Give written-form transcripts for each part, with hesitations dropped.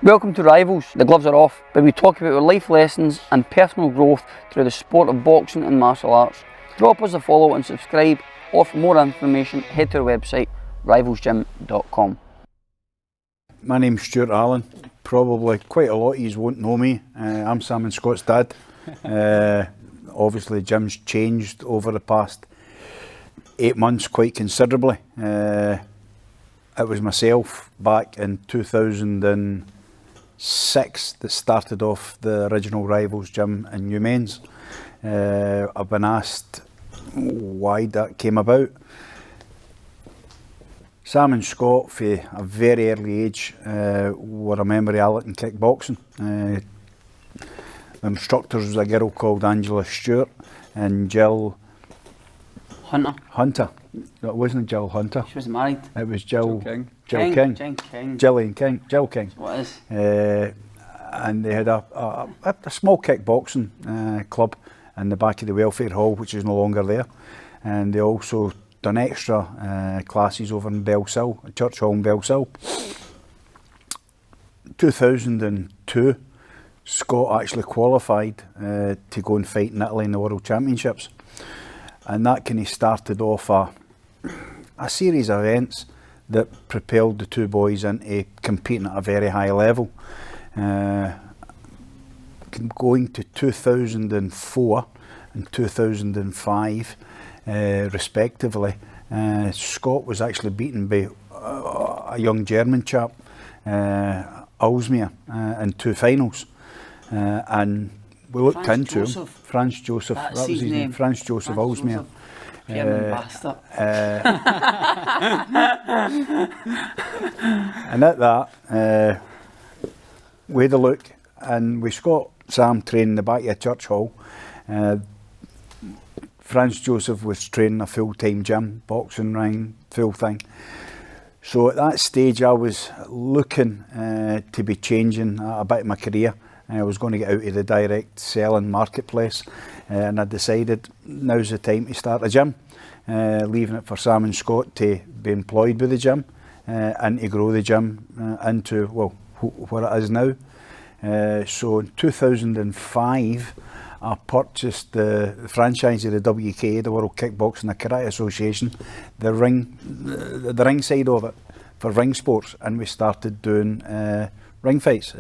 Welcome to Rivals, the gloves are off, where we talk about our life lessons and personal growth through the sport of boxing and martial arts. Drop us a follow and subscribe, or for more information head to our website rivalsgym.com. My name's Stewart Allen. Probably quite a lot of you won't know me. I'm Sam and Scott's dad. Obviously the gym's changed over the past 8 months quite considerably. It was myself back in 2006 that started off the original Rivals gym in New Mains. I've been asked why that came about. Sam and Scott, for a very early age, were a member of Allerton kickboxing. The instructors was a girl called Angela Stewart and Jill Hunter. No, it wasn't Jill Hunter. She was married. It was Jill King. Jill King. What is? And they had a small kickboxing club in the back of the welfare hall, which is no longer there. And they also done extra classes over in Bellsill, Church Hall in Bellsill. 2002, Scott actually qualified to go and fight in Italy in the World Championships. And that kind of started off a series of events that propelled the two boys into competing at a very high level. Going to 2004 and 2005, respectively, Scott was actually beaten by a young German chap, Alsmeer, in 2 finals. And we looked into him. Franz Joseph, that was his name. Franz Joseph Alsmeer. German bastard. And at that, we had a look, and we Scott Sam training in the back of a church hall. Franz Joseph was training a full-time gym, boxing ring, full thing. So at that stage I was looking to be changing a bit of my career. I was going to get out of the direct selling marketplace, and I decided now's the time to start a gym, leaving it for Sam and Scott to be employed with the gym and to grow the gym into, well, what it is now. So in 2005 I purchased the franchise of the WKA, the World Kickboxing and Karate Association, the ring side of it for ring sports, and we started doing ring fights,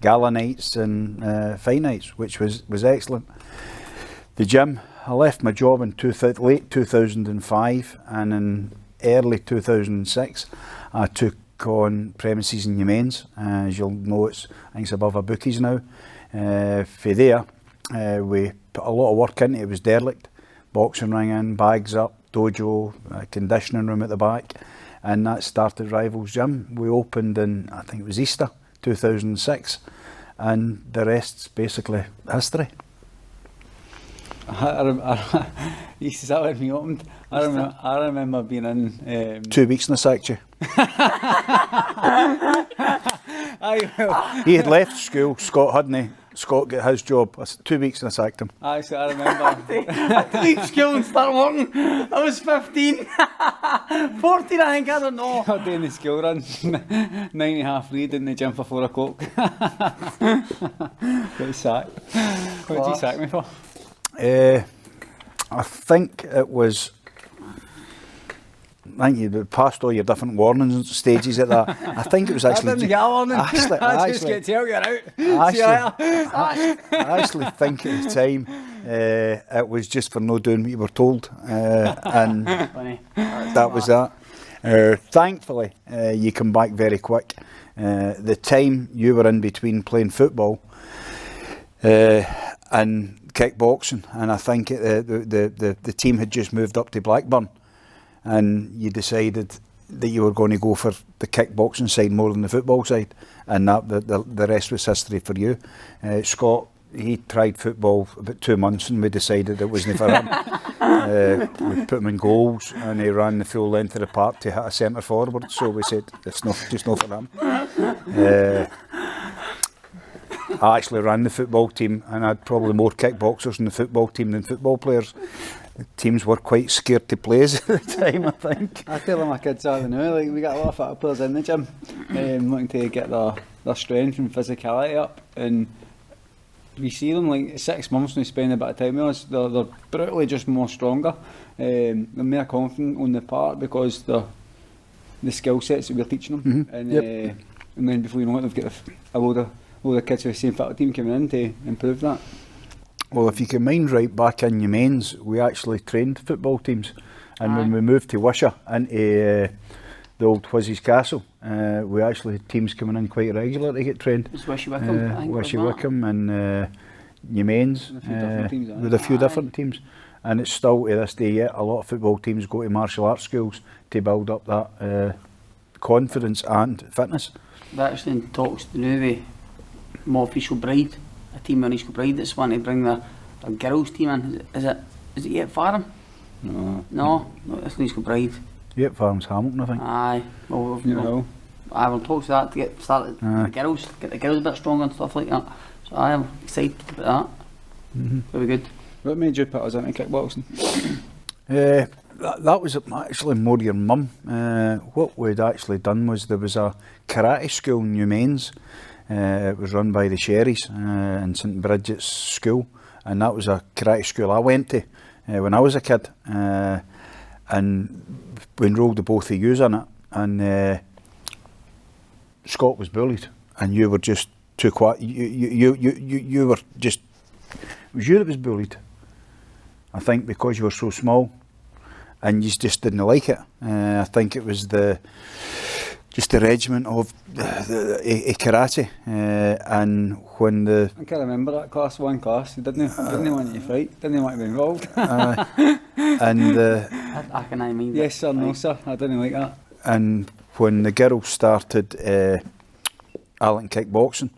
gala nights and fight nights, which was excellent. The gym, I left my job in late 2005, and in early 2006 I took on premises in New Mains. As you'll know, I think it's above a bookies now. For there, we put a lot of work into it. It was derelict, boxing ring in, bags up, dojo, conditioning room at the back, and that started Rivals Gym. We opened in, I think it was Easter 2006, and the rest's basically history. You see that when we opened, I remember being in 2 weeks and I sacked you. He had left school, Scott hadn't he? Scott got his job. 2 weeks and I sacked him. Actually, I remember. I had to leave school and start working. I was 15. 14, I think, I don't know. I was doing the school run, 9.5 read in the gym for 4 o'clock. Got sacked. What did you sack me for? I think it was, I think you passed all your different warning stages at that. I think it was actually. I didn't get a warning. I just get to tell you out. I actually think at the time it was just for not doing what you were told, and that was that. Thankfully, you come back very quick. The time you were in between playing football and kickboxing, and I think the team had just moved up to Blackburn, and you decided that you were going to go for the kickboxing side more than the football side, and that the rest was history for you. Scott, he tried football about 2 months and we decided it wasn't for him. We put him in goals and he ran the full length of the park to hit a centre forward, so we said it's just not for him. I actually ran the football team and I had probably more kickboxers in the football team than football players. teams were quite scared to play us at the time, I think. I tell my kids that now, like we got a lot of fitter players in the gym, wanting to get their strength and physicality up, and we see them like 6 months when they spend a bit of time with us, they're brutally just more stronger, they're more confident on the part because the skill sets that we're teaching them, and then before you know it, they've got a load of kids with the same fitter team coming in to improve that. Well, if you can mind right, back in Humans, we actually trained football teams, and when we moved to Wishaw into the old Whizzes Castle, we actually had teams coming in quite regular to get trained. It's Wishy Wickham, I think. Wishy Wickham and Humans, with a few different teams. And it's still to this day yet, a lot of football teams go to martial arts schools to build up that confidence and fitness. We're actually in talks to do with Montfleet Bride, a team in East Kilbride that's wanting to bring their girls team in. Is it yet Farham? No, it's East Kilbride. Yep, Farham's Hamilton, I think. Aye, well, we're in talks to that to get started. The girls, get the girls a bit stronger and stuff like that. So I am excited about that. Very good. What made you put us into kickboxing? That was actually more your mum. What we'd actually done was there was a karate school in Humans. It was run by the Sherrys in St Bridget's school, and that was a karate school I went to when I was a kid, and we enrolled the both of yous in it, and Scott was bullied, and you were just too quiet. You were just, it was you that was bullied, I think, because you were so small and you just didn't like it. I think it was just the regiment of the karate, and when the... I can remember that one class, he didn't want you to fight, didn't want to be involved. And I can mind yes sir, no sir, I didn't like that. And when the girls started Allerton kickboxing,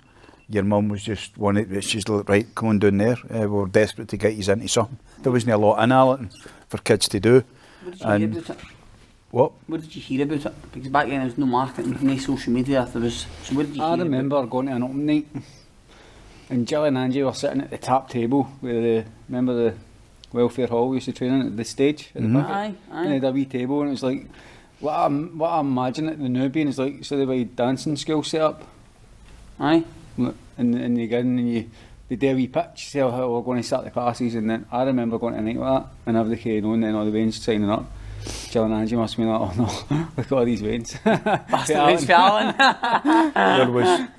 your mum was just she's like, right, come on down there, we're desperate to get you into something. There wasn't a lot in Allerton for kids to do. What did you hear about it? What? What did you hear about it? Because back then there was no marketing, no social media. So what did you hear? I remember going to an open night, and Jill and Angie were sitting at the top table where remember the welfare hall we used to train in at the stage at the back. Aye. And they had a wee table, and it was like what I imagine it the new being is like, so they were dancing school set up. Aye. And you get in and they do a wee pitch, say how we're going to start the classes, and then I remember going to a night like that, and everything carrying on, and then all the veins signing up. Jill and Angie must have been like, oh no, look at all these veins. Bastard veins for Alan.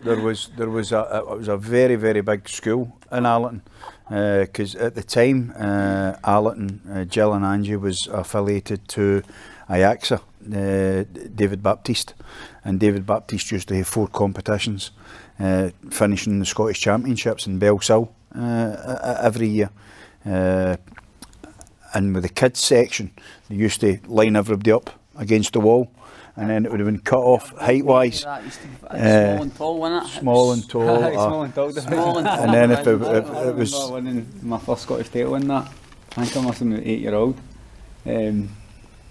There was a very, very big school in Allerton, because at the time Allerton, Jill and Angie was affiliated to Ajaxa, David Baptiste, and David Baptiste used to have 4 competitions, finishing the Scottish Championships in Belsill every year. And with the kids section, they used to line everybody up against the wall, and then it would have been cut off height wise. Small and tall, wasn't it? Small and tall. Small and tall. And then if it was... I remember winning my first Scottish title in that. I think I must have been 8-year-old. And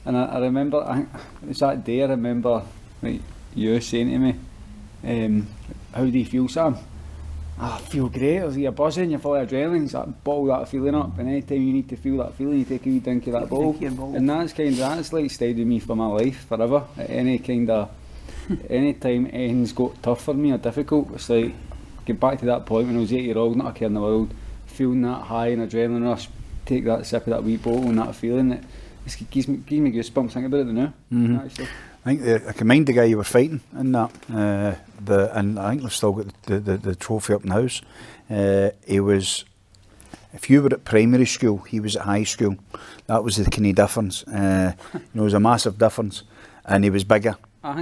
I remember, it was that day, I remember like, you saying to me, how do you feel, Sam? I feel great, you're buzzing, you're full of adrenaline, it's like bottle that feeling up, and anytime you need to feel that feeling, you take a wee drink of that bottle. And that's like stayed with me for my life, forever. Any time anything's got tough for me or difficult, it's like, get back to that point when I was 8-year-old, not a care in the world, feeling that high and adrenaline rush, take that sip of that wee bottle and that feeling, it gives me goosebumps, think about it now. Actually. I think I can mind the guy you were fighting in that, and I think we've still got the trophy up in the house. He was, if you were at primary school, he was at high school. That was the kind of difference. There was a massive difference, and he was bigger.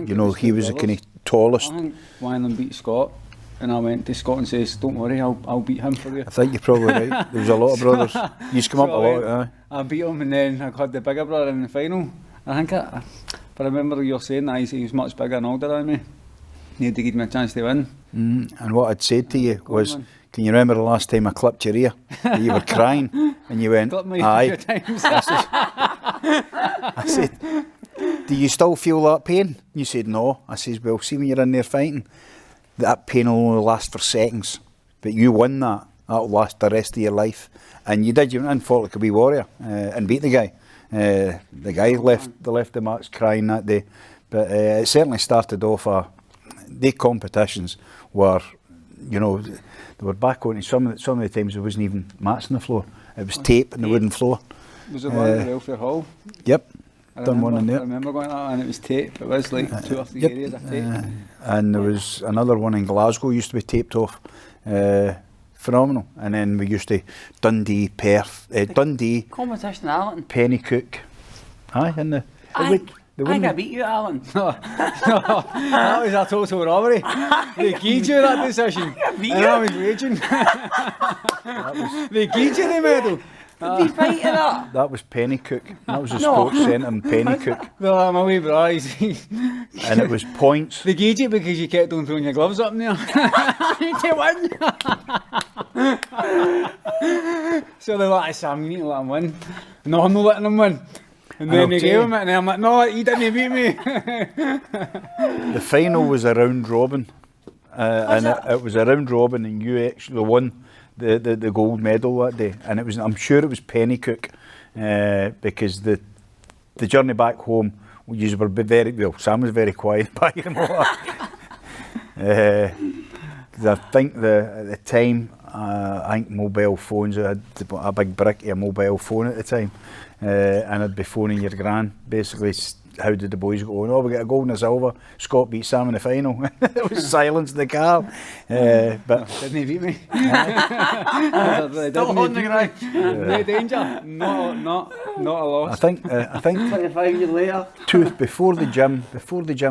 He was the kind of tallest. I think one of them beat Scott, and I went to Scott and says, "Don't worry, I'll beat him for you." I think you're probably right. There was a lot of brothers. You used to come up a lot. I beat him, and then I had the bigger brother in the final. I think if I remember you saying that he was much bigger and older than me. He had to give me a chance to win. And what I'd said to you was, can you remember the last time I clipped your ear? You were crying, and you went, aye. I said, do you still feel that pain? You said, no. I says, well, see when you're in there fighting, that pain will only last for seconds. But you won that. That'll last the rest of your life. And you went in and fought like a wee warrior and beat the guy. The guy left the mats crying that day. But it certainly started off the competitions were, you know, they were back on. Some of the times there wasn't even mats on the floor. It was tape on the wooden floor. Was it one at the Welfare Hall? Yep. Done one in there. I remember going to that and it was tape. It was like 2 or 3 areas of tape. And there was another one in Glasgow used to be taped off. Phenomenal. And then we used to Dundee, Perth, Dundee, Competition, Alan. Pennycook. Aye, and the I can beat you, Alan. That was a total robbery. They gave you that decision. And I was raging. They gave you the medal. Did he fight in that? That was Pennycook. That was the sports centre in Pennycook. Well, my wee brother, And it was points. they gave you because you kept on throwing your gloves up in there. You win. So they're like, Sam, you need to let him win. No, I'm not letting him win. And then they gave him it, and I'm like, no, he didn't beat me. The final was a round robin. And it was a round robin, and you actually won the gold medal that day. And it was, I'm sure it was Pennycook, because the journey back home, you were very, well, Sam was very quiet back in the motor. I think at the time, I think mobile phones, I had a big brick of a mobile phone at the time, and I'd be phoning your gran, basically, how did the boys go on? Oh, we got a gold and a silver, Scott beat Sam in the final. It was silence in the car. But Didn't he beat me? Still on the ground. No danger. Not a loss. I think 25 years later. before the gym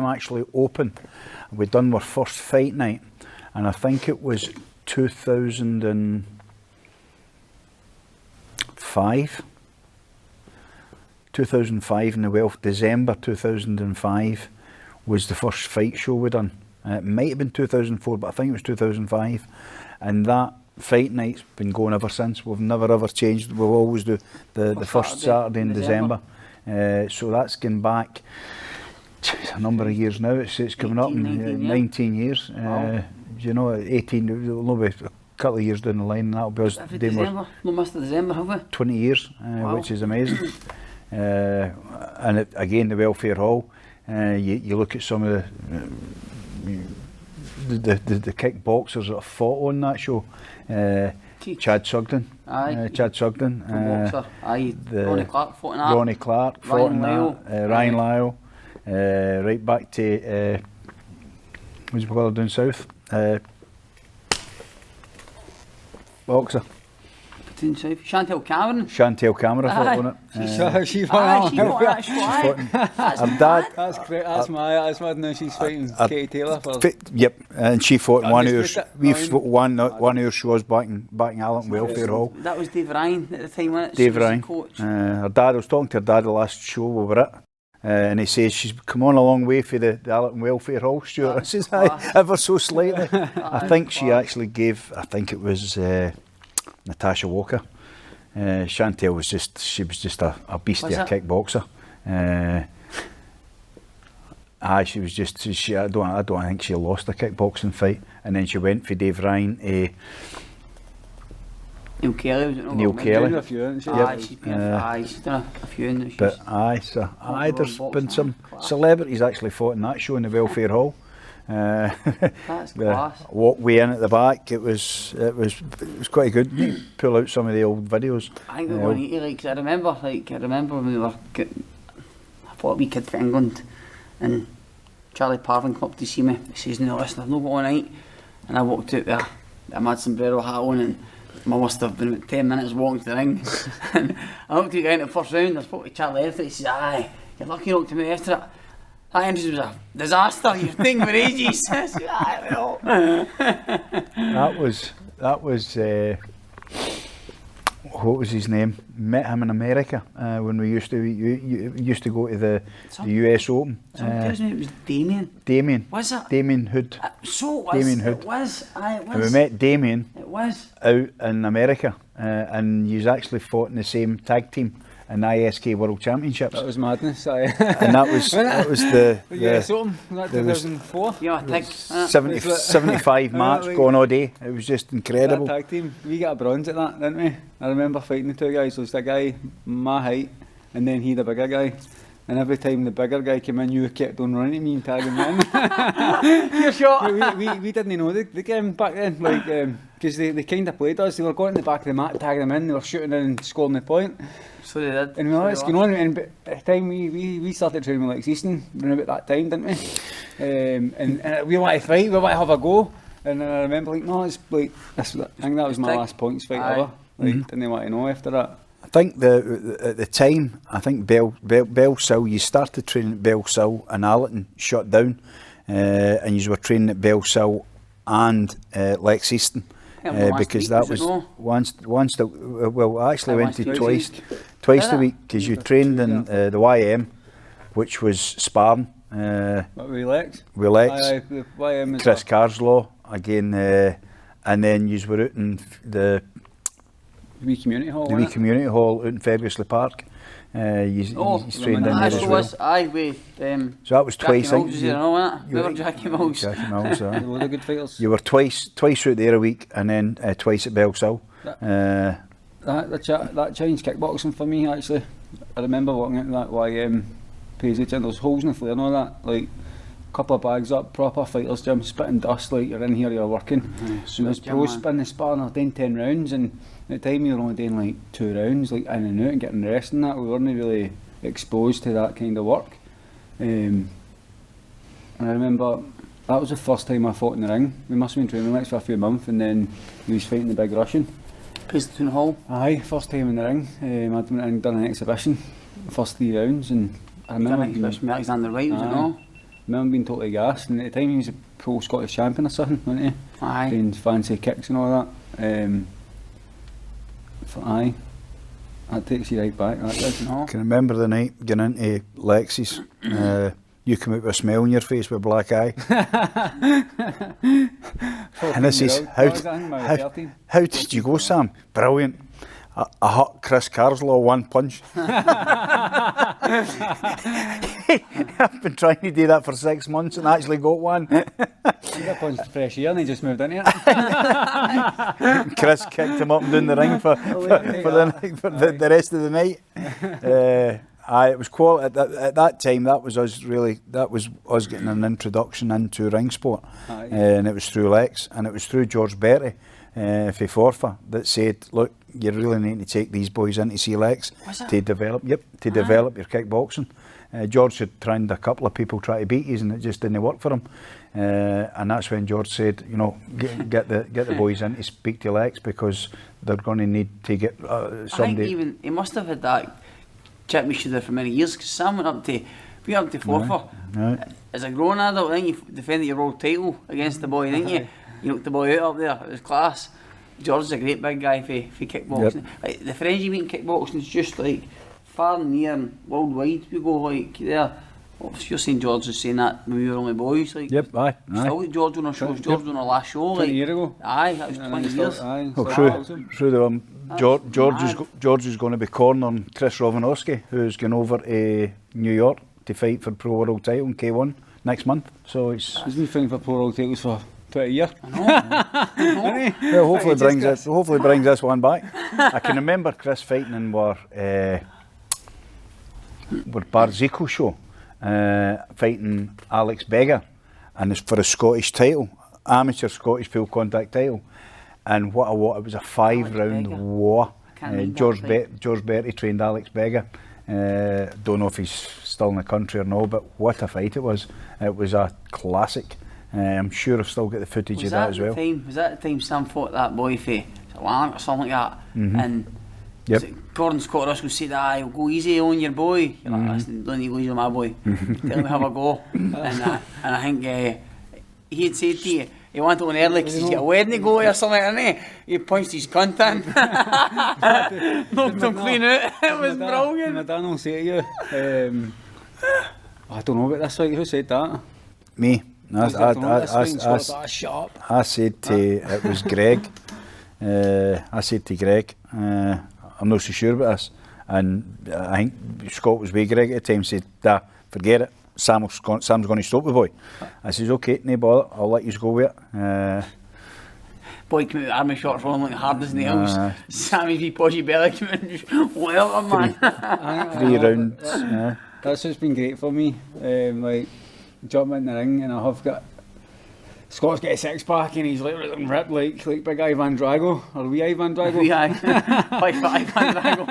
actually opened, we'd done our first fight night, and I think it was 2005 in the December 2005 was the first fight show we done. It might have been 2004, but I think it was 2005. And that fight night's been going ever since. We've never ever changed. We'll always do the first Saturday in December. So that's gone back a number of years now. It's coming up in 19 years. Wow. You know, 18, it'll be a couple of years down the line, and that'll be us doing December. No missed December, have we? 20 years, Wow. which is amazing. And again, the Welfare Hall, you look at some of the kickboxers that have fought on that show. Chad Sugden. Aye. Chad Sugden. Boxer. Aye. Ronnie Clark fought in that. Ronnie Clark fought in Lyle. that. Ryan Lyle. Right back to, who's my brother down south? Boxer. Chantel Cameron. Chantel Cameron fought on it. She Aye, she fought fought that show, aye. That's Her mad. dad, That's great. That's mad. Now she's fighting Katie Taylor for. yep, and she fought in one of Undisputed. one of our shows back in Allen Welfare Hall. That was Dave Ryan at the time, wasn't it? Dave She was the Ryan. coach. Her dad, I was talking to her dad the last show we were at, and he says she's come on a long way for the Allen Welfare Hall, Stewart. I says, aye, ever so slightly. I think she actually gave, I think it was Natasha Walker. Chantel was just a beast of a kickboxer. She was just I don't think she lost a kickboxing fight, and then she went for Dave Ryan. Neil Kelly was it? Neil Kelly. A few, hasn't she? She's done a few in there. But there's been some celebrities actually fought in that show in the Welfare Hall. That's class. Walkway in at the back. It was quite good. You need to pull out some of the old videos. I think we were going to eat, cause I remember when we were, I fought a wee kid for England, and Charlie Parvin come up to see me. He says, "No, listen, I've not got all night," and I walked out there. I had sombrero hat on, and I must have been about 10 minutes walking to the ring. And I looked at the guy in the first round. I spoke to Charlie after. He says, "Aye, you're lucky you looked at me after it. That entrance was a disaster. You're thinking for ages." I said, "Aye, well." That was what was his name? Met him in America when we used to go to the US Open. Someone tells me it was Damien. Damien. Was it? Damien Hood. So it was. Damien Hood. It was. Aye, it was. And we met Damien It was. out in America, and he's actually fought in the same tag team in the ISK World Championships. That was madness, aye. And that was the something, that 2004. Yeah, I think. 75 marks going all day. It was just incredible. That tag team, we got a bronze at that, didn't we? I remember fighting the two guys. There was the guy my height, and then he the bigger guy. And every time the bigger guy came in, you kept on running at me and tagging me in. You're shot. We didn't know the game back then, like, because they kind of played us. They were going in the back of the mat, tagging them in. They were shooting in and scoring the point. So they did. And we were let's go on. And by the time we started training with Lex Easton, around about that time, didn't we? And we want to fight. We want to have a go. And I remember like, no, it's like I think that was my last points fight ever. Like, didn't want to know after that. I think at the time, I think Belsill, you started training at Belsill and Allerton shut down, and you were training at Belsill and Lex Easton, because that was once I actually went to twice a week, because you trained in the YM, which was sparring. What, with Lex? With Lex, the YM Chris Carslaw again, and then you were out in the wee community hall. The wee community hall out in Fergusley Park. He's trained in there as well. So that was twice. Jackie Mills. Jackie Mills. A lot of good fighters. You were twice out there a week, and then twice at Belsill. That changed kickboxing for me actually. I remember walking into that YM page and there's holes in the floor and all that. Like a couple of bags up, proper fighters gym, spitting dust like you're in here, you're working. And there's pros spinning the sparring, they're doing 10 rounds, and at the time we were only doing like 2 rounds, like in and out and getting rest and that. We weren't really exposed to that kind of work. And I remember that was the first time I fought in the ring. We must have been training Lex for a few months, and then he was fighting the big Russian. Piston Hall? Aye, first time in the ring. I'd went and done an exhibition, first 3 rounds, and I remember Alexander White, was it no? I remember being totally gassed, and at the time he was a pro Scottish champion or something, wasn't he? Aye. Doing fancy kicks and all that. Aye, that takes you right back, that does. I can remember the night getting into Lex's. You come out with a smile on your face with a black eye. And this is, how did you go, Sam? Brilliant. I hit Chris Carslaw 1 punch. I've been trying to do that for 6 months and actually got one. You got punched fresh air and he just moved in here. Chris kicked him up and down the ring for the rest of the night. It was quality at that time. That was us getting an introduction into ring sport, and it was through Lex, and it was through George Bertie for Forfa that said, "Look, you really need to take these boys in to see Lex to develop. Develop your kickboxing." George had trained a couple of people try to beat us, and it just didn't work for him. And that's when George said, "You know, get the boys in to speak to Lex, because they're going to need to get somebody." I think even he must have had that chat with you there for many years, because Sam went up to Forfa. As a grown adult, then you defended your world title against the boy, didn't you? You knocked the boy out up there. It was class. George is a great big guy for kickboxing. Yep. Like, the friends you meet in kickboxing is just like far and near and worldwide. We go like there. Obviously, you're saying George was saying that when we were only boys. Like, yep, aye. Still with George on our shows. George on our last show. 20 years ago. Aye, that was 20 years. Through the George is going to be cornering Chris Rovanovsky, who's going over to New York to fight for Pro World title in K1 next month. So he's been fighting for Pro World titles for 20 years. I know. Well, hopefully brings this one back. I can remember Chris fighting in our Barziko show, fighting Alex Beggar, and it's for a Scottish title, amateur Scottish full contact title. And what it was a 5-round war. George Bertie trained Alex Beggar. Don't know if he's still in the country or no, but what a fight it was. It was a classic. I'm sure I've still got the footage of that as well. Was that the time Sam fought that boy for Lanark or something like that? And Gordon Scott Russell said, "We'll go easy on your boy." You're like, "Listen, don't need to go easy on my boy. Tell him have a go." And I think he had said to you, he wanted on early because he's got a wedding to go to or something, hadn't he? He punched his cunt in. Knocked him clean out. It was brilliant. My dad will say to you, I don't know about this fight. Who said that? Me. I said to it was Greg. I said to Greg, I'm not so sure about this. And I think Scott was with Greg at the time, said, forget it, Sam's going to stop the boy. I says, okay, no bother, I'll let you go with it. Boy came out with army shorts rolling like hard as nails. Sammy's wee podgy belly came in and just welcome, man. 3 rounds. That's what's been great for me. Like, jumping in the ring and I have got... Scott's got a 6-pack and he's like ripped like big Ivan Drago, or wee Ivan Drago. Wee Ivan Drago.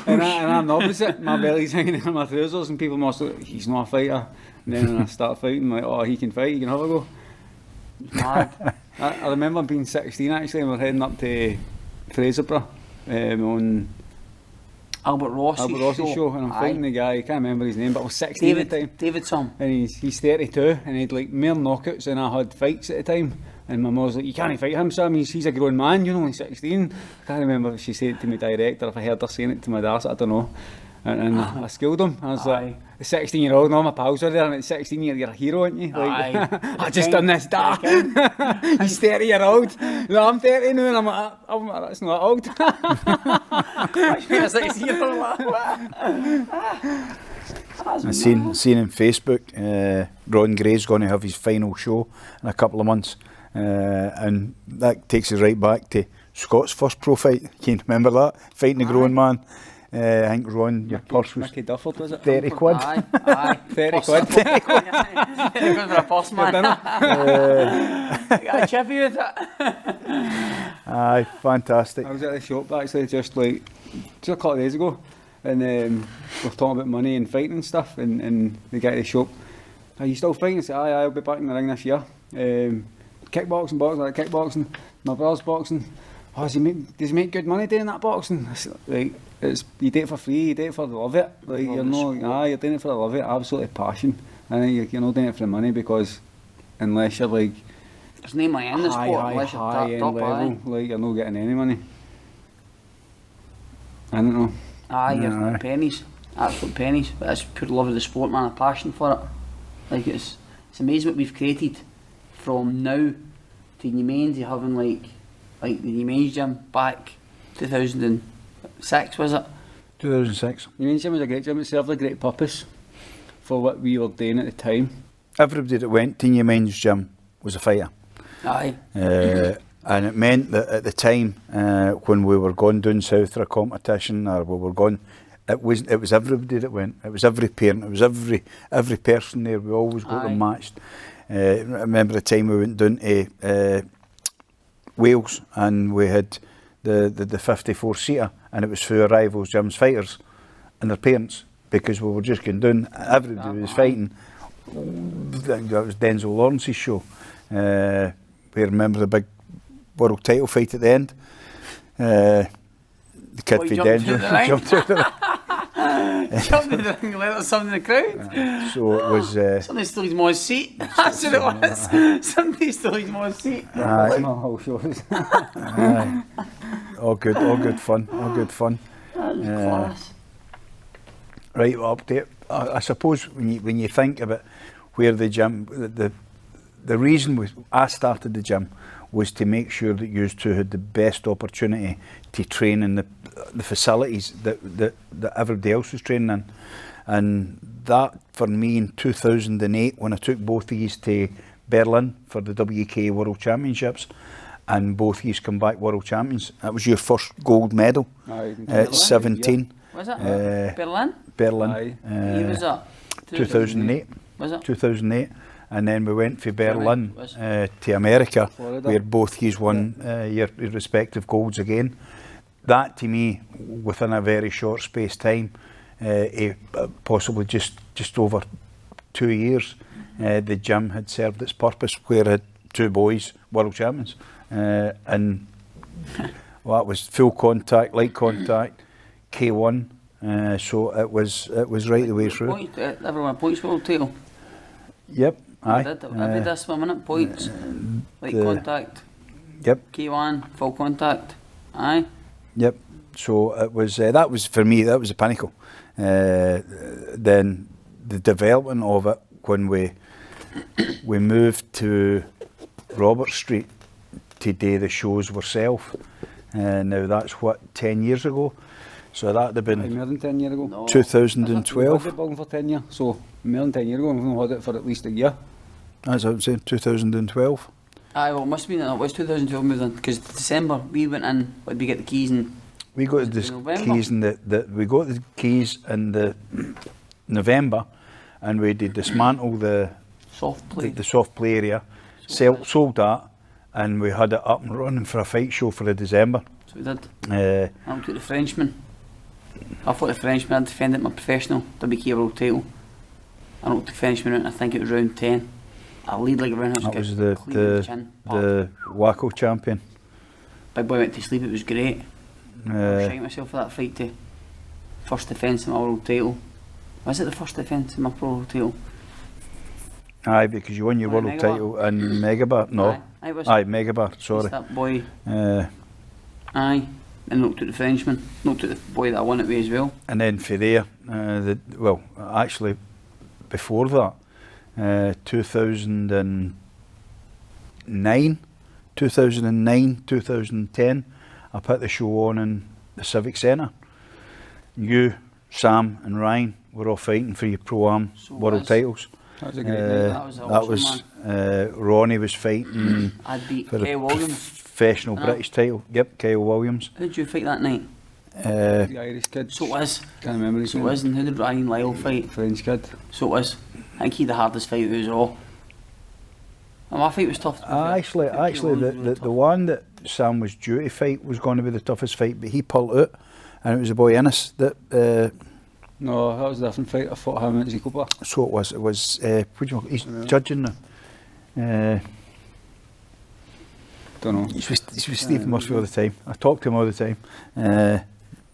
and I'm the opposite. My belly's hanging in my trousers and people must look, he's not a fighter. And then when I start fighting, like, oh, he can fight, he can have a go. Mad. I remember being 16 actually, and we're heading up to Fraserburgh on Albert Ross's show, and I'm fighting the guy, I can't remember his name, but I was 16 at the time. David Tom. And he's 32, and he'd like more knockouts than I had fights at the time. And my mum was like, you can't fight him, Sam, he's a grown man, you know, he's 16. I can't remember if she said it to me direct or if I heard her saying it to my dad, I don't know. And I schooled him. I was like, the 16-year-old, and all my pals were there, and at 16 you're a hero, aren't you? Like, I just done this, Dad. He's 30-year-old. No, I'm 30 now, and I'm like, oh, that's not old. A 16-year-old. I seen on Facebook, Ron Gray's going to have his final show in a couple of months, and that takes us right back to Scott's first pro fight. Can you remember that? Fighting the grown man. I think Ron, your purse was Mickey Dufford, was it? 30 quid. Aye. 30 quid. 30 quid for a purse, man. You got a chippy with it. Aye, fantastic. I was at the shop actually just a couple of days ago, and we were talking about money and fighting and stuff, and the guy at the shop, are you still fighting? I said, aye, I'll be back in the ring this year. Kickboxing, my brother's boxing. Oh, does he make good money doing that boxing? I said, like, you do it for free, you do it for the love of it. Like, you're doing it for the love of it, absolutely passion. I think you're not doing it for the money, because unless you're like there's no money in the sport unless you're top level, like, you're not getting any money. I don't know. You're pennies, absolute pennies. But that's pure love of the sport, man, a passion for it. Like, it's amazing what we've created from now to New Mains. You having like the New Mains gym back 2006, was it? 2006. New Mains gym was a great gym. It served a great purpose for what we were doing at the time. Everybody that went to New Mains gym was a fighter. Aye. And it meant that at the time, when we were going down south for a competition, or we were going, it was everybody that went. It was every parent. It was every person there. We always got them matched. I remember the time we went down to Wales, and we had the 54-seater, and it was for our rivals, gyms, fighters and their parents, because we were just going down. Everybody was fighting. That was Denzel Lawrence's show. We remember the big world title fight at the end. The kid for Denzel jumped out the ring. Jumped in the ring and let something in the crowd. So it was... somebody stole his mom's seat. That's what it was. Somebody stole his mom's seat. All good fun. Class. Right, well, update. I suppose when you think about where the gym, the reason I started the gym was to make sure that you two had the best opportunity to train in the facilities that everybody else was training in. And that, for me, in 2008, when I took both of these to Berlin for the WK World Championships, and both of these come back World Champions, that was your first gold medal at 17. Was it? Berlin? Berlin. Aye. Was that? 2008. Was it? 2008. And then we went for Berlin to America, Florida, where both of won your respective golds again. That, to me, within a very short space time, possibly just over 2 years, the gym had served its purpose, where it had two boys, world champions. And well, that was full contact, light contact, K1. So it was right the way through. Everyone points world title. Yep. Aye. I did this 1 minute, points, light contact. Yep. K1, full contact. Aye. Yep. So it was that was for me. That was the pinnacle. Then the development of it, when we moved to Robert Street to do the shows ourselves. Now that's what, 10 years ago. So that'd have been More than 10 years ago. No. We've 2012. had it building for 10 years, so more than 10 years ago, we've had it for at least a year. That's what I'm saying, 2012. Aye, well, it must have been, it was 2012 moved in, because December we went in, what did we get the keys and We got Was it the November? keys in we got the keys in the November, and we did dismantle the soft play. the soft play area, sold that, and we had it up and running for a fight show for the December. So we did. Uh, I took the Frenchman. I fought the Frenchman, I defended my professional WK world title. I knocked the Frenchman out, and I think it was round 10. I lead like a roundhouse that kick, was clean in the chin. the Waco champion. Big boy went to sleep, it was great. I was Uh, shitting myself for that fight too. First defence of my world title. Was it the first defence of my pro world title? aye, because you won your Aye, world Megabar. title in Megabar. No, Aye, was aye, Megabar. It's Sorry. that boy. Uh, Aye. And knocked out the Frenchman. Knocked out the boy that I won it with as well. and then for there, actually, before that, 2009, 2010, I put the show on in the Civic Centre. You, Sam, and Ryan were all fighting for your Pro-Am So world was. titles. That was a great night. That was awesome, Ronnie was fighting I'd beat for the Kyle Williams. professional Aye. British title. Yep, Kyle Williams. Who did you fight that night? Uh, The Irish kid. So it was. Can't remember his So it name. was. And who did Ryan Lyle fight? French kid. So it was. I think he had the hardest fight of us all. And my fight was tough. to be fair. actually, Kyle Williams was really the tough. one that Sam was due to fight was going to be the toughest fight, but he pulled out, and it was the boy Innes that. No, that was a different fight. I fought him at Zicopa. So it was. It was. What do you he's Yeah. judging now. Don't know. He's with Steve Murphy all the time. I talk to him all the time. I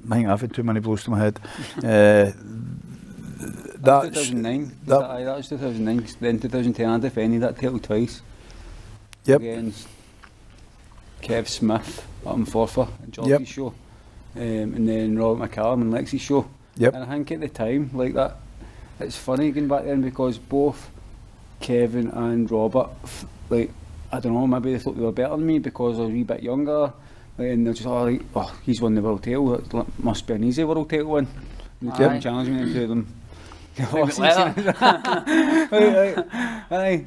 think I've had too many blows to my head. That's That's 2009. that- That was 2009. Then 2010, I defended that title twice. Yep. Against Kev Smith up in Forfar at Georgie's Yep. show. And then Robert McCallum and Lexi's show. Yep. And I think at the time, like that, it's funny going back then because both Kevin and Robert, like, I don't know, maybe they thought they were better than me because I was a wee bit younger. Like, and they're just all like, oh, he's won the world title, it must be an easy world title win. And they Aye. challenged me into them. Leave it leather. Aye,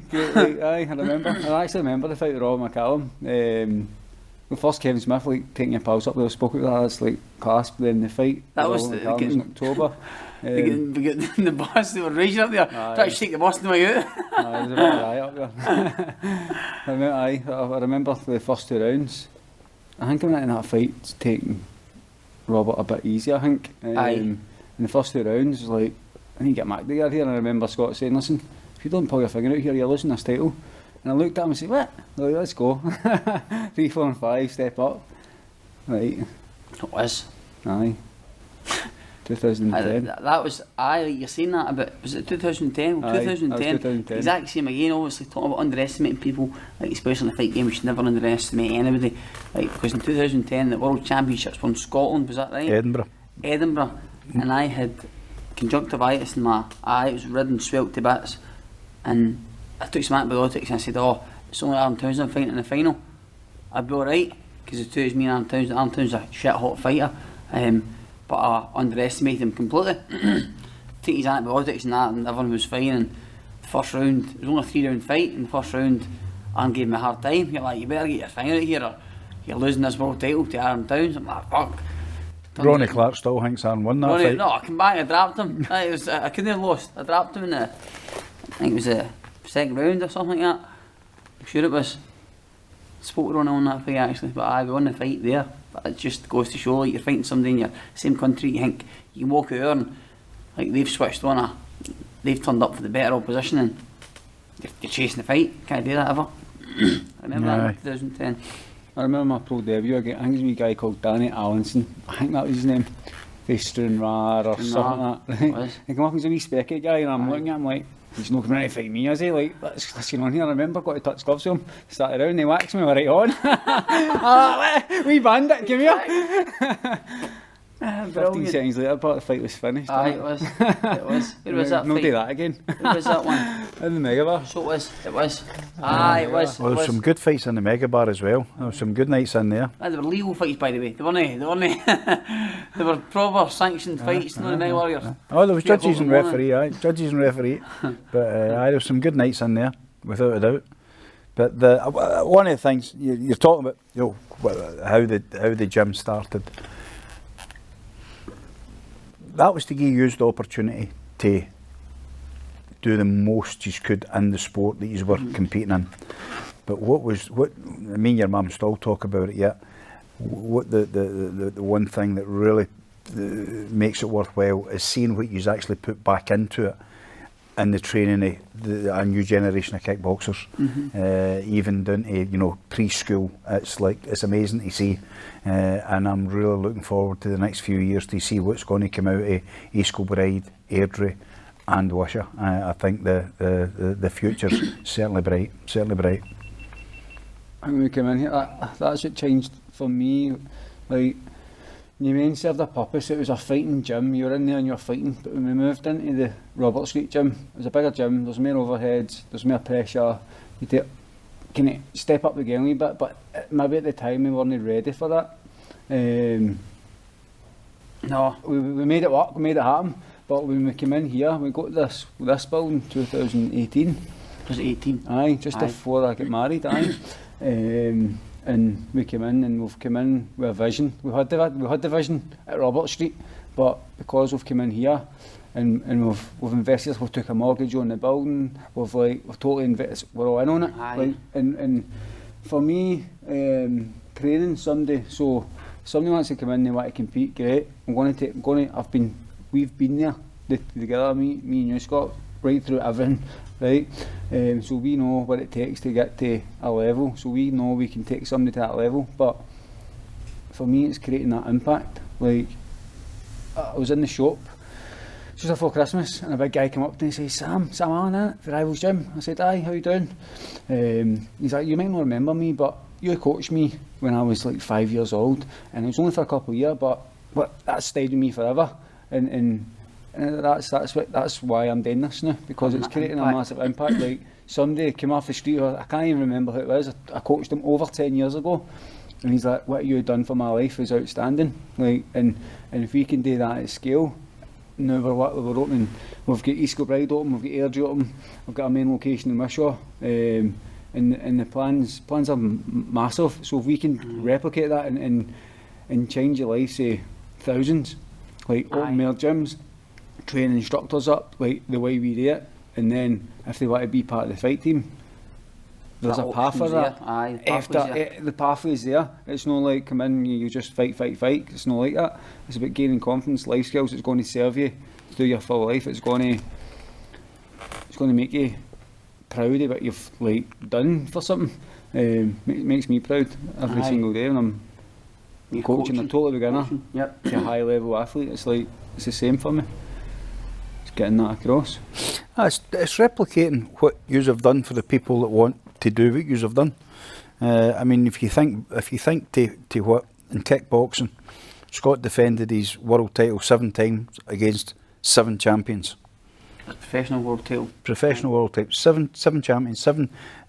I remember. I actually remember the fight with Robert McCallum. The first Kevin Smith, like taking your pulse up, we spoke about that as like class, but then the fight. That with was Robert the- McCallum was in October. We get the boss, they were raging up there. Aye. Trying to shake the boss in the way out. There was a bit of a riot up there. I remember the first 2 rounds. I think I went in that fight taking Robert a bit easy, I think. Aye. In the first 2 rounds, like, I need to get McDear here, and I remember Scott saying, listen, if you don't pull your finger out here, you're losing this title. And I looked at him and said, what? Like, let's go. 3, 4 and 5, step up. Right, It was. aye. 2010. That was, you're saying that about, was it 2010? Aye, that was 2010. 2010. Exact same again, obviously, talking about underestimating people, like especially in the fight game, we should never underestimate anybody. Like, because in 2010, the World Championships were in Scotland, was that right? Edinburgh. Edinburgh, and I had conjunctivitis in my eye, it was red and swelled to bits, and I took some antibiotics and I said, oh, it's only Aaron Townsend fighting in the final, I'd be alright, because the two is me and Aaron Townsend's a shit hot fighter, but I underestimated him completely. Take his antibiotics and that, and everyone was fine, and the first round, it was only a 3-round fight, in the first round, Aaron gave me a hard time, you're like, you better get your finger out here, or you're losing this world title to Aaron Townsend. I'm like, fuck. Ronnie Clark still thinks Aaron won that Ronnie, fight. no, I came back, I dropped him. I couldn't have lost. I dropped him in the, I think it was the second round or something like that. I'm sure it was. Spoke to Ronnie on that fight actually, but I won the fight there. But it just goes to show, like, you're fighting somebody in your same country, you think you can walk out there and like they've switched on they've turned up for the better opposition and you're chasing the fight. Can't do that ever. I remember that in 2010. I remember my pro debut, I think it was a wee guy called Danny Allinson, I think that was his name, face Stranraer or something like that. Was. He came up as a wee specky guy and I'm Aye. looking at him like, he's not coming out to fight me, is he? Like, what's going on here? I remember, got to touch gloves with him, started around, he whacked me right on. Wee bandit, come here. 15 Brilliant. seconds later, but the fight was finished. Aye, it was. It was. Where was that No fight? do that again. Where was that one? In the Mega Bar. So it was. It was. Aye, it was. Well, It there's was. some good fights in the Mega Bar as well. There were some good nights in there. Aye, they were legal fights, by the way. They weren't. They were proper sanctioned fights, not the Night Warriors. Oh, there was Yeah, judges and Holden referee, aye, judges and referee. But aye, there was some good nights in there, without a doubt. But one of the things you're talking about, how the gym started. That was to give you the opportunity to do the most you could in the sport that you were competing in. But me and your mum still talk about it yet. What the one thing that really makes it worthwhile is seeing what you've actually put back into it in the training of a new generation of kickboxers, even down to preschool. It's amazing to see, and I'm really looking forward to the next few years to see what's going to come out of East Kilbride, Airdrie, and Wishaw. I think the future's certainly bright. Certainly bright. When we came in here, that's what changed for me. Like, your main served a purpose. It was a fighting gym. You were in there and you were fighting. But when we moved into the Robert Street gym, it was a bigger gym. There's more overheads. There's more pressure. You kind of step up the game a wee bit. But maybe at the time we weren't ready for that. No. We made it work. We made it happen. But when we came in here, we got this building 2018. Was it 18? Aye, just Aye. before I got married. Aye. And we came in and we've come in with a vision. We had the vision at Robert Street, but because we've come in here and we've invested, we've took a mortgage on the building. We've totally invested. We're all in on it. Aye. Like, and for me, training somebody. So if somebody wants to come in, they want to compete. Great. We've been there together. Me and you, Scott, right through everything. Right, so we know what it takes to get to a level, so we know we can take somebody to that level. But for me, it's creating that impact. Like, I was in the shop just before Christmas, and a big guy came up to me and said, Sam Allen, for Rivals Gym. I said, aye, how you doing? He's like, you might not remember me, but you coached me when I was like 5 years old, and it was only for a couple of years, but that stayed with me forever. And that's why I'm doing this now, because it's creating a massive impact. Like, somebody came off the street, I can't even remember who it was. I coached him over 10 years ago, and he's like, what you done for my life is outstanding. Like, and if we can do that at scale, now we're opening. We've got East Kilbride open, we've got Airdrie open, we've got a main location in Wishaw, and the plans are massive. So if we can replicate that and change your life, say thousands, like open more gyms, train instructors up like the way we do it, and then if they want to be part of the fight team, there's a path for that. Aye, The pathway's there. It's not like come in, you just fight. It's not like that. It's about gaining confidence, life skills. It's going to serve you through your full life. It's going to make you proud of what you've like done for something. Makes me proud every single day when I'm coaching a total beginner to a high level athlete. It's the same for me. It's getting that across. It's replicating what you have done for the people that want to do what you have done. I mean, if you think to what in kickboxing, Scott defended his world title 7 times against 7 champions. Professional world title. Professional world title, seven champions.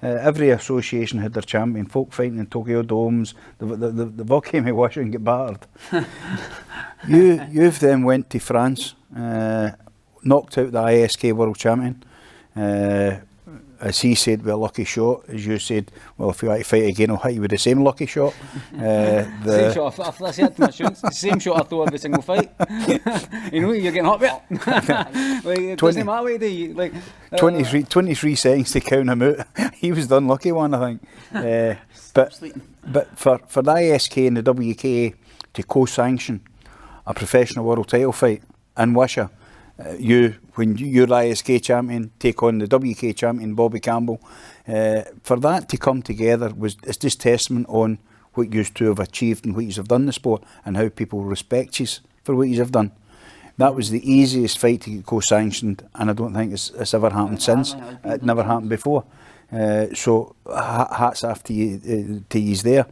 Every association had their champion. Folk fighting in Tokyo domes. They've all came to Wishaw and get battered. You've then went to France. Knocked out the ISK world champion. As he said, with a lucky shot. As you said, well, if you want to fight again, I'll hit you with the same lucky shot. Same shot. I said to my students, the same shot I throw every single fight. You know, you're getting hot with it. Like, it doesn't matter what you do. Like, 23 seconds to count him out. He was the unlucky one, I think. But for the ISK and the WKA to co-sanction a professional world title fight in Wishaw, when you're the ISK champion, take on the WK champion Bobby Campbell, for that to come together it's just testament on what you two have achieved and what you have done in the sport and how people respect you for what you have done. That was the easiest fight to get co-sanctioned, and I don't think it's ever happened since. It never happened before. So hats off to you there.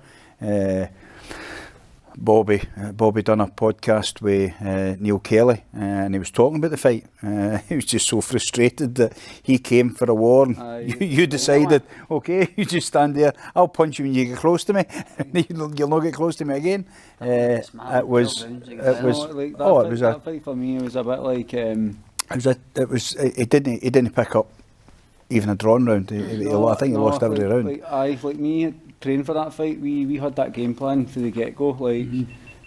Bobby done a podcast with Neil Kelly, and he was talking about the fight. He was just so frustrated that he came for a war, and you decided, okay, you just stand there, I'll punch you when you get close to me, you'll not get close to me again. It was that fight for me. It was a bit like he didn't pick up even a drawn round. I think he lost every round. Like me training for that fight, we had that game plan from the get go. Like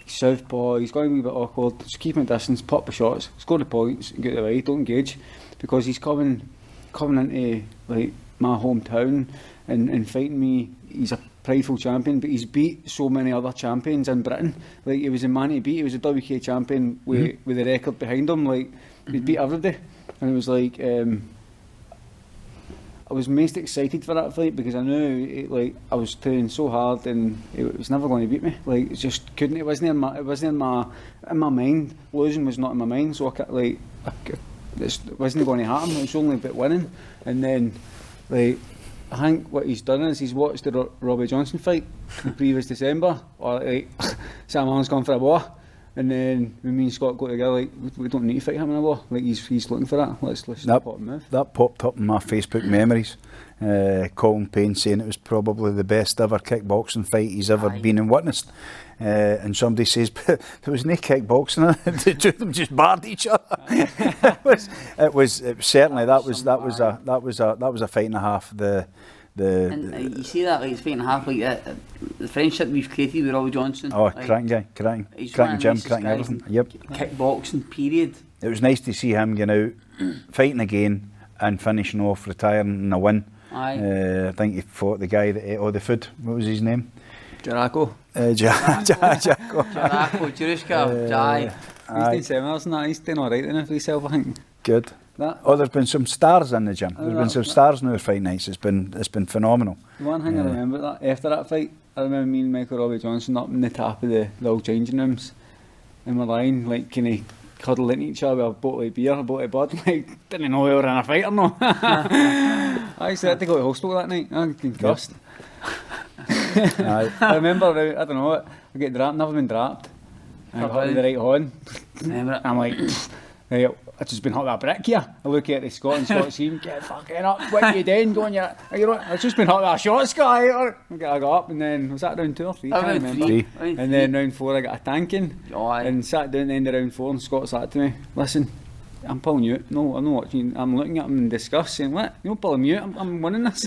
southpaw, he's going a wee bit awkward. Just keep him distance, pop the shots, score the points, and get the way. Don't engage, because he's coming into like my hometown and fighting me. He's a prideful champion, but he's beat so many other champions in Britain. Like, he was a man to beat. He was a WK champion with the record behind him. Like, he beat everybody, and it was like I was most excited for that fight because I knew I was training so hard and it was never going to beat me. Like, it just couldn't. It wasn't in my mind. Losing was not in my mind, so it wasn't going to happen. It was only about winning. And then, like, I think what he's done is he's watched the Robbie Johnson fight the previous December, or like Sam Allen's gone for a war, and then when me and Scott go together, like, we don't need to fight him in a war. Like, he's looking for that. Let's pop him move. That popped up in my Facebook memories. Colin Payne saying it was probably the best ever kickboxing fight he's ever been and witnessed. And somebody says, but there was no kickboxing. The two of them just barred each other. it was certainly that was a fight and a half. And you see that, like, it's fight and a half, like the friendship we've created with Robbie Johnson. Oh, like, cracking guy, cracking gym, cracking everything. Yep. Kickboxing, period. It was nice to see him getting out, fighting again, and finishing off, retiring in a win. I think he fought the guy that ate all the food. What was his name? Jaraco. Jaraco, Jurushka, He's doing seminars and that. He's doing alright enough for himself, I think. Good. There's been some stars in the gym. There's been some stars in our fight nights. It's been phenomenal. One thing I remember after that fight, I remember me and Michael Robbie Johnson up in the top of the old changing rooms, and we're lying like kind of cuddling into each other with a bottle of beer, a bottle of bud. Like, didn't know we were in a fight or no. I actually had to go to hospital that night. I was concussed. I remember, I don't know, I get drapped, never been drapped. I got to the right horn. I'm like, hey, I've just been hit with a brick here. I look at the Scott team, get fucking up, what are you doing? Going, I've just been hit with a shot, Scott. I got up, and then, was that round 2 or 3? I can't remember. And then round 4 I got a tanking, and sat down at the end of round 4, and Scott said to me, listen, I'm pulling you out. No, I'm not watching. I'm looking at him in disgust, saying, what? You're not pulling me out, I'm winning this.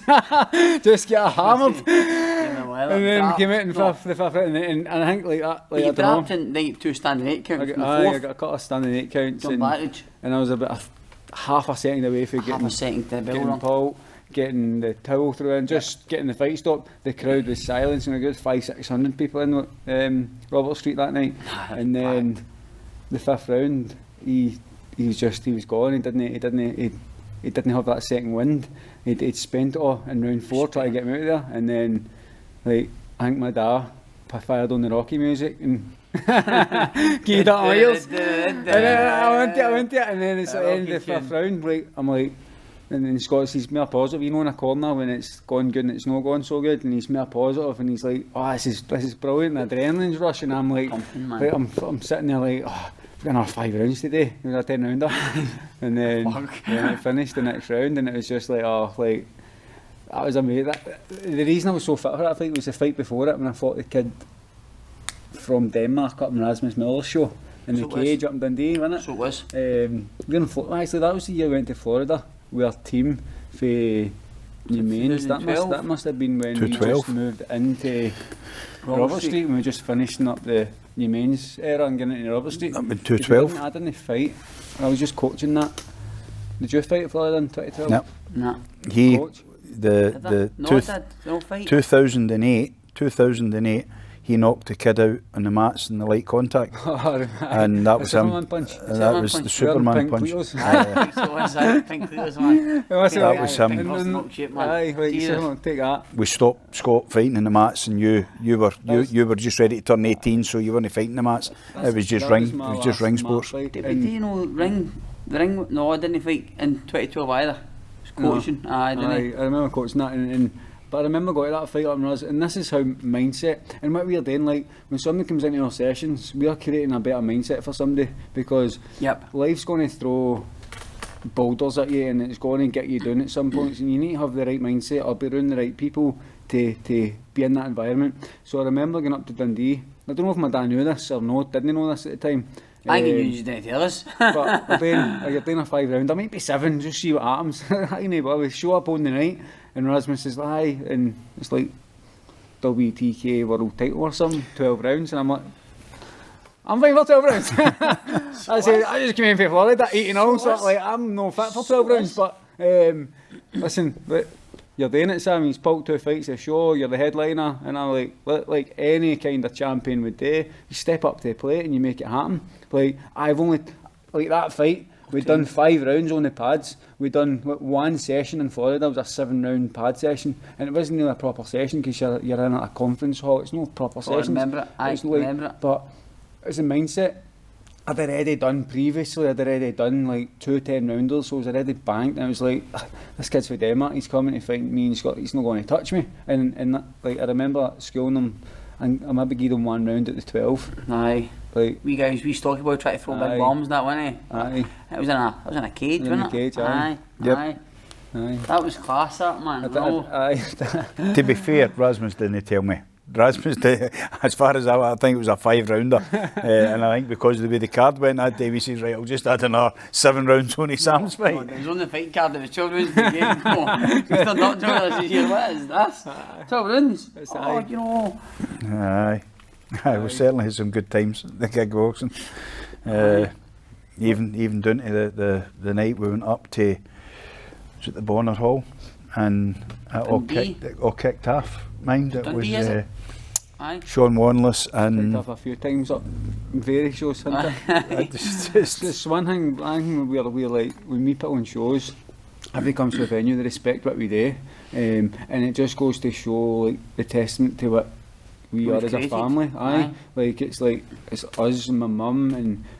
Just get hammered. And then came out in the fifth round, and I think like that. Like, you dropped in 2 standing 8 counts. I got a couple of standing 8 counts, and I was about half a second away from getting Paul, getting the towel through, and just getting the fight stopped. The crowd was silent, and a good 500-600 people in Robert Street that night. And then the 5th round, he was gone. He didn't have that second wind. He'd spent it all in round 4 trying to get him out of there, and then, like, I think my dad fired on the Rocky music and keyed up my ears. And then I went to it, and then it's at the end of the 5th round, like, I'm like, and then Scott says, more positive, you know, in a corner when it's gone good and it's not going so good, and he's more positive, and he's like, oh, this is brilliant, the adrenaline's rushing. I'm like I'm sitting there like, oh, we've got another 5 rounds today. It was a 10 rounder. And then it finished the next round, and it was just like, oh, like, that was amazing. The reason I was so fit for that fight was the fight before it, when I fought the kid from Denmark up in Rasmus Miller's show in the cage up in Dundee, wasn't it? So it was. Actually, that was the year we went to Florida with our team for New Mains. That must have been when we just moved into Robert Street, when we were just finishing up the New Mains era and getting into Robert Street. That been 2012. I didn't fight. I was just coaching that. Did you fight at Florida in 2012? No. He, Coach? the 2008, he knocked the kid out on the mats in the light contact, and that was him. That was the Superman punch. That was him. Take that. We stopped Scott fighting in the mats, and you were just ready to turn 18, so you weren't fighting the mats. It was just ring sports. Did you know the ring? No, I didn't fight in 2012 either. Coaching, I remember coaching that, But I remember going to that fight up in us, and this is how mindset, and what we're doing, like, when somebody comes into our sessions, we're creating a better mindset for somebody, because life's going to throw boulders at you, and it's going to get you down at some points, and you need to have the right mindset or be around the right people to be in that environment. So I remember going up to Dundee. I don't know if my dad knew this or no, didn't know this at the time. I think you just didn't tell us. But you're doing a 5 round, there might be 7, just see what happens. I know, but we show up on the night, and Rasmus says, aye, and it's like WTK world title or something, 12 rounds, and I'm like, I'm fine for 12 rounds. I said, I just came in for Florida, 8-0, so like, I'm no fit for 12 rounds, but listen, you're doing it, Sam, he's pulled 2 fights a show, you're the headliner, and I'm like any kind of champion would do, you step up to the plate and you make it happen. Like, I've only, like that fight, we'd done 5 rounds on the pads, we'd done one session in Florida, it was a 7-round pad session, and it wasn't really a proper session because you're in a conference hall, it's no proper session. I remember it. But it was a mindset. I'd already done previously, I'd already done like 2 10-rounders, so I was already banked, and I was like, this kid's for Denmark, he's coming to fight me, and he's not going to touch me. And that, like, I remember schooling him, and I maybe gave him 1 round at the 12. Aye. Like, we stocky boy trying to throw big bombs, that wasn't it? Aye. It was in a cage, wasn't it? In a cage, aye. Yep. Aye. Aye. That was class, that, man. Aye. To be fair, Rasmus didn't tell me. Rasmus, as far as I think it was a 5-rounder, and I think because of the way the card went that day, we said, right, I'll just add another 7 rounds on Sam's fight. It was on the fight card, it was 12 rounds in the game. Mr. Doctor, I said, here, what is this? 12 rounds? You know. Aye. We certainly had some good times at the kickboxing. Even down to the night we went up to, was it the Bonner Hall, and it all kicked off. Mind it Dundee, was Aye. Sean Wanless and Kicked off a few times up in various shows, hasn't it? It's one thing we're like, when we put on shows, everybody comes to the venue, they respect what we do, and it just goes to show like the testament to what we are as a family. Aye. Like it's us and my mum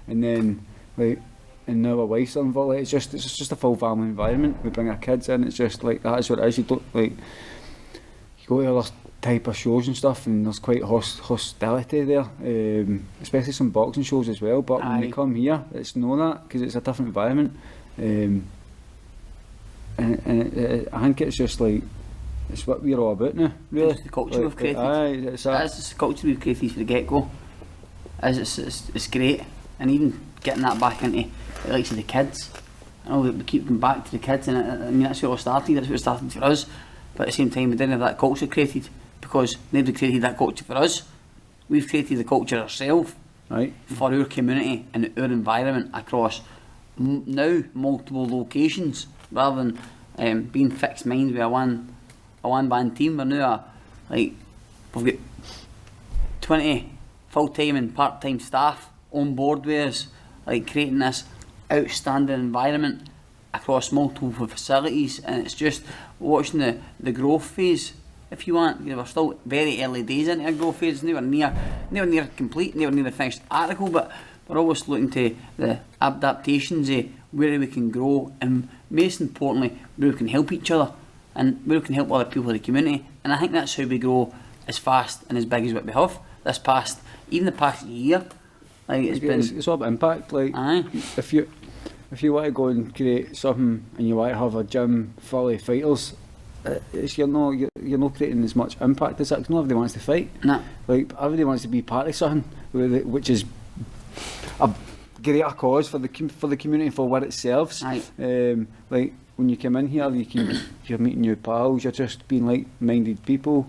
and then like, and now our wife's involved. Like, it's just a full family environment. We bring our kids in. It's just like that's what it is. You don't like, you go to other type of shows and stuff, and there's quite hostility there, especially some boxing shows as well. But when you come here, it's not that, because it's a different environment, and I think it's just like, it's what we're all about now, really. It's the culture we've created. It's the culture we've created from the get-go. It's great, and even getting that back into the likes of the kids. I know we keep going back to the kids, and I mean that's where it all started. That's where it started for us. But at the same time, we didn't have that culture created because nobody created that culture for us. We've created the culture ourselves for our community and our environment across now multiple locations, rather than being fixed minds with a one band team. We're now we've got 20 full-time and part-time staff on board with us, like creating this outstanding environment across multiple facilities, and it's just watching the growth phase, if you want. We're still very early days into a growth phase, never near complete, never near the finished article, but we're always looking to the adaptations of where we can grow, and most importantly, where we can help each other and where we can help other people in the community. And I think that's how we grow as fast and as big as what we have. Even the past year, like it's all about impact. Like if you want to go and create something and you want to have a gym full of fighters, you're not creating as much impact as that, because not everybody wants to fight. Nah. Like everybody wants to be part of something which is a greater cause for the community, for what it serves. Like when you come in here, you're meeting new pals, you're just being like-minded people,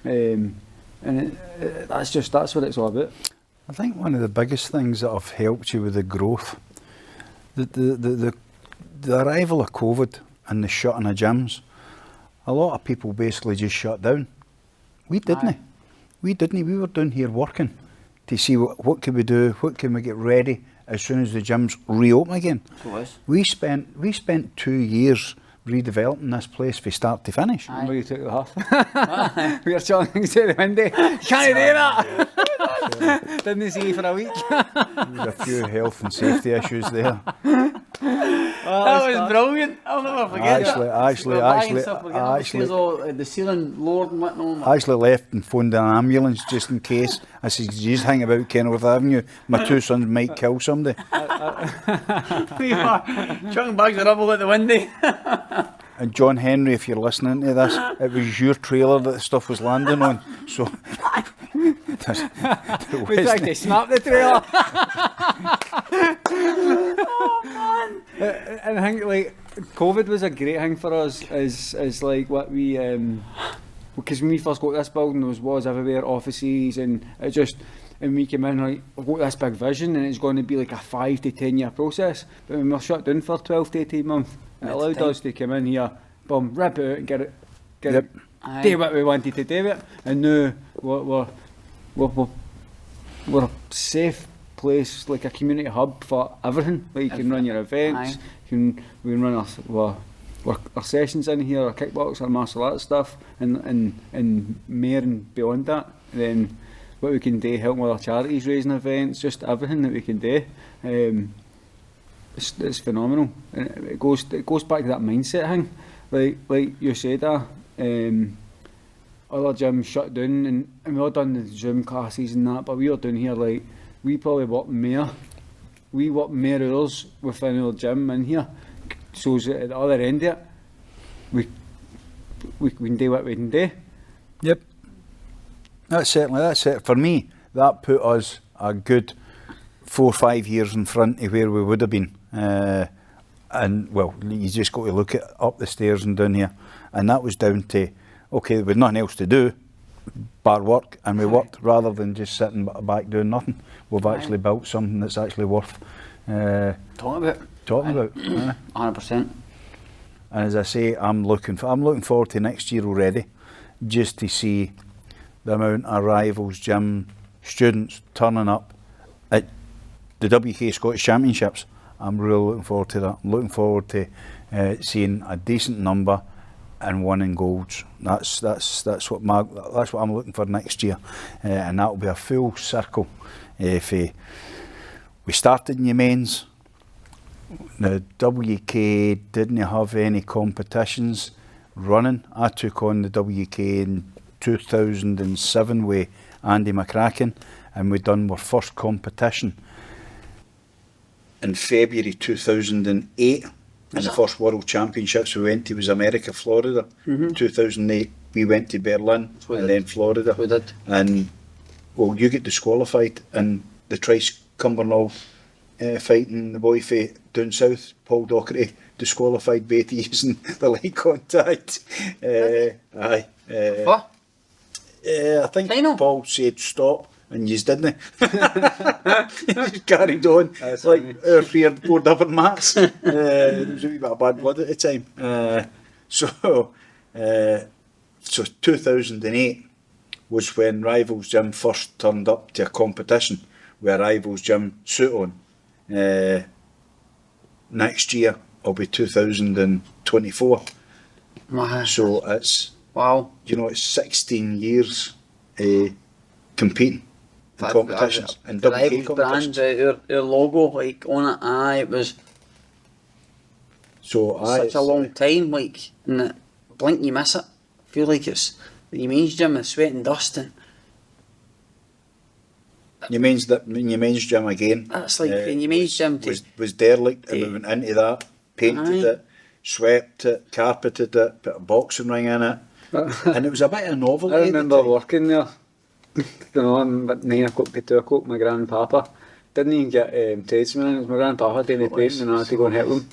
and that's what it's all about. I think one of the biggest things that have helped you with the growth, the arrival of COVID and the shutting of gyms, a lot of people basically just shut down. We didn't. We were down here working to see what can we do, what can we get ready as soon as the gyms reopen again. We spent 2 years redeveloping this place from start to finish. Remember you took the half? We were challing to the window. Can't do that! Didn't see you for a week. There was a few health and safety issues there. That was brilliant. I'll never forget Actually, the ceiling Lord and whatnot. I actually left and phoned an ambulance just in case. I said, "You hang about Kenilworth Avenue. My two sons might kill somebody." We were chucking bags of rubble at the window. And John Henry, if you're listening to this, it was your trailer that the stuff was landing on. So we tried to snap the trailer. Oh man! And I think like COVID was a great thing for us. Is like what we because when we first got this building, there was everywhere offices, and it just. And we came in like, we've got this big vision and it's going to be like a 5 to 10 year process. But when we were shut down for 12 to 18 months, it allowed us to come in here, boom, rip it out and get it, do what we wanted to do it. And now we're a safe place, like a community hub for everything. Like you can run your events, we can run our sessions in here, our kickbox, our martial arts stuff, and more and beyond that. Then what we can do, helping with our charities, raising events, just everything that we can do. It's phenomenal. And it goes back to that mindset thing. Like you said, other gyms shut down, and we all done the Zoom classes and that, but we were doing here like we probably work more hours within our gym in here. So at the other end of it, we can do what we can do. Yep. That's it. For me, that put us a good 4 or 5 years in front of where we would have been. And well, you just got to look at up the stairs and down here. And that was down to, okay, there was nothing else to do, bar work, and we worked rather than just sitting back doing nothing. We've actually built something that's actually worth talking about. 100%. And as I say, I'm looking forward to next year already, just to see the amount of Rivals Gym students turning up at the WK Scottish Championships. I'm really looking forward to that. I'm looking forward to seeing a decent number and winning golds. That's what I'm looking for next year, and that will be a full circle. If we started in the men's, the WK didn't have any competitions running. I took on the WK in 2007 with Andy McCracken, and we done our first competition in February 2008, and the first World Championships we went to was America, Florida. 2008 we went to Berlin and then Florida. We did. And well, you get disqualified in the Trice Cumbernauld fighting the boy for down south, Paul Docherty, disqualified by using the leg contact. What? I think Paul said stop and you didn't. He just carried on. That's like our 3 or 4 different mats. There was a wee bit of bad blood at the time. So 2008 was when Rivals Gym first turned up to a competition with a Rivals Gym suit on. Next year will be 2024. So it's wow. It's 16 years competing in competitions and the WK competitions. Brand, our logo like on it, it was such a long time. Like, in the blink you miss it. I feel like it's the men's gym is sweat and dust, and your men's gym again. That's like in your men's gym was derelict, and we went into that, painted it, swept it, carpeted it, put a boxing ring in it. And it was a bit of a novelty. I remember working there, at 9 o'clock to 2 o'clock, my grandpapa didn't even get tradesmen in. It was my grandpapa doing the painting and I had to go and help him.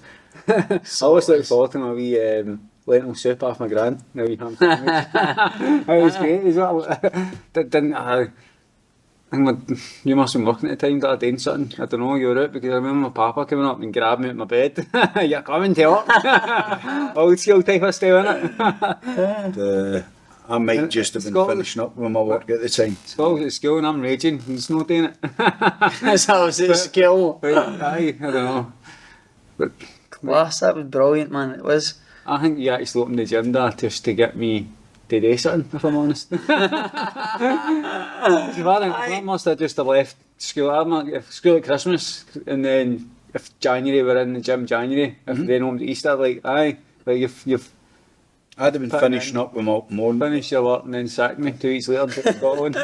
I always look forward to my wee lentil soup off my gran, my wee ham sandwich. It was great as well. You must have been working at the time that I done something. I don't know, you were out, because I remember my papa coming up and grabbing me out of my bed. You're coming to work. Old school type of style, innit? I might just have been finishing up with my work at the time. Scotland's at school and I'm raging, he's not doing it. That's how it's a skill. Aye, I don't know. But class, that was brilliant, man. It was. I think you actually opened the gym there just to get me to do something, if I'm honest. I must have just left school. I left school at Christmas, and then if January we're in the gym January, if then home to Easter, like aye, like you've I'd have been Put finishing in- up with my morning. finished your work and then sacked me 2 weeks later to Scotland.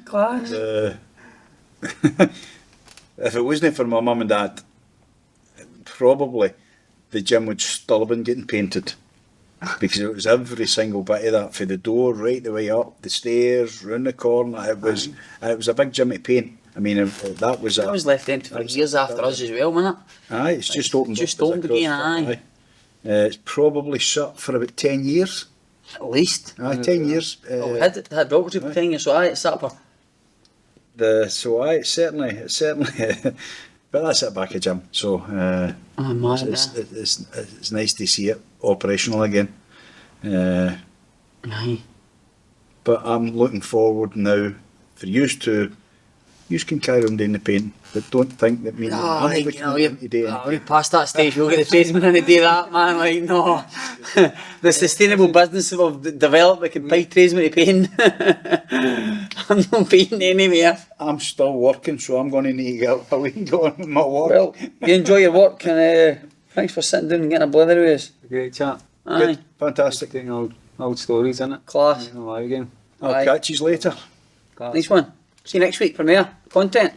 Class. If it wasn't for my mum and dad, probably the gym would still have been getting painted. Because it was every single bit of that, for the door right the way up, the stairs, round the corner. It was a big gym to paint. I mean, that was That was left empty for years after us as well, wasn't it? Aye, it's just opened just up. as a opened again, CrossFit, aye. It's probably shut for about 10 years. At least. Aye, 10 years. We had Doctor for 10 years, so aye, it's sat for. It's certainly, but that's at back of gym. So Oh, man, it's nice to see it operational again. Aye. But I'm looking forward now for you can carry on doing the painting, but don't think that me and Oh, money like, we you can know, get into doing it. we're past that stage, we'll get the tradesmen in to do that, man, like, no. The sustainable business we've developed, we can pay tradesmen to paint. I'm not painting anywhere. I'm still working, so I'm going to need to get a week going with my work. Well, you enjoy your work, and thanks for sitting down and getting a blather with us. Great chat. Aye, Good, fantastic. Doing old stories, innit? class. Alive again. I'll Aye. catch you later. Nice one. See you next week for more content.